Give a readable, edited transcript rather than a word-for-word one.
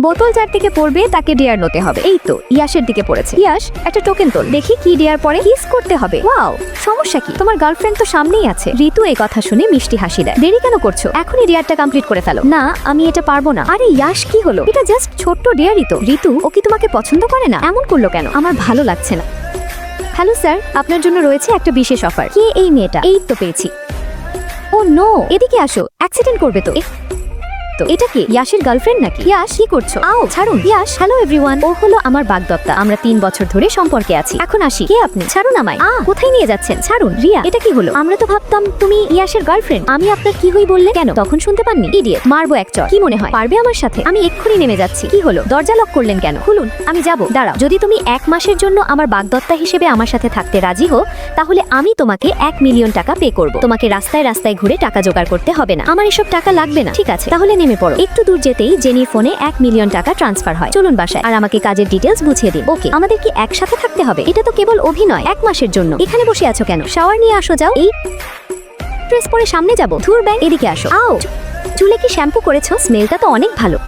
বোতল যার দিকে পড়বে তাকে ডিয়ার নিতে হবে। এই তো ইয়াশের দিকে পড়েছে। ইয়াশ একটা টোকেন তোল, দেখি কি ডিয়ার পরে। কিস করতে হবে। ওয়াও, সমস্যা কি? তোমার গার্লফ্রেন্ড তো সামনেই আছে। ঋতু এই কথা শুনে মিষ্টি হাসি দেয়। দেরি কেন করছো? এখনই ডিয়ারটা কমপ্লিট করে ফেলো। না, আমি এটা পারবো না। আরে ইয়াশ, কি হলো? এটা জাস্ট ছোট্ট ডিয়ারই তো। ঋতু, ও কি তোমাকে পছন্দ করে না? এমন করলো কেন? আমার ভালো লাগছে না। হ্যালো স্যার, আপনার জন্য রয়েছে একটা বিশেষ অফার। কে এই মেয়েটা? এই তো পেয়েছি। ও নো, এদিকে আসো, অ্যাক্সিডেন্ট করবে তো। এটা কি ইয়াশের গার্লফ্রেন্ড নাকি? ইয়াশ, কি করছো? আও ছাড়ুন। ইয়াশ, হ্যালো এভরিওয়ান, ও হলো আমার বাগদত্তা। আমরা 3 বছর ধরে সম্পর্কে আছি। এখন আসি। কে আপনি? ছাড়ুন আমায়। কোথায় নিয়ে যাচ্ছেন? ছাড়ুন। রিয়া, এটা কি হলো? আমরা তো ভাবতাম তুমি ইয়াশের গার্লফ্রেন্ড। আমি আপনার কি হই বললে কেন? তখন শুনতে পাননি? ইডিয়েট, মারবো এক চড়। কি মনে হয় পারবে আমার সাথে? আমি এক্ষুনি নেমে যাচ্ছি। কি হলো? দরজা লক করলেন কেন? খুলুন, আমি যাবো। দাঁড়াও, যদি তুমি 1 মাসের জন্য আমার বাগদত্তা হিসেবে আমার সাথে থাকতে রাজি হো, তাহলে আমি তোমাকে 1 মিলিয়ন টাকা পে করব। তোমাকে রাস্তায় রাস্তায় ঘুরে টাকা জোগাড় করতে হবে না। আমার এসব টাকা লাগবে না। ঠিক আছে, তাহলে নেমে পড়ো। একটু দূর যেতেই জেনির ফোনে 1 মিলিয়ন টাকা ট্রান্সফার হয়। চলুন বাসায়, আর আমাকে কাজের ডিটেলস বুঝিয়ে দিন। ওকে, আমাদের কি একসাথে থাকতে হবে? এটা তো কেবল অভিনয়। 1 মাসের জন্য। এখানে বসে আছো কেন? শাওয়ার নিয়ে আসো। যাও। এই ড্রেস পরে সামনে যাবো। ধুর ব্যাং, এদিকে আসো। আও, চুলে কি শ্যাম্পু করেছো? স্মেলটা তো অনেক ভালো।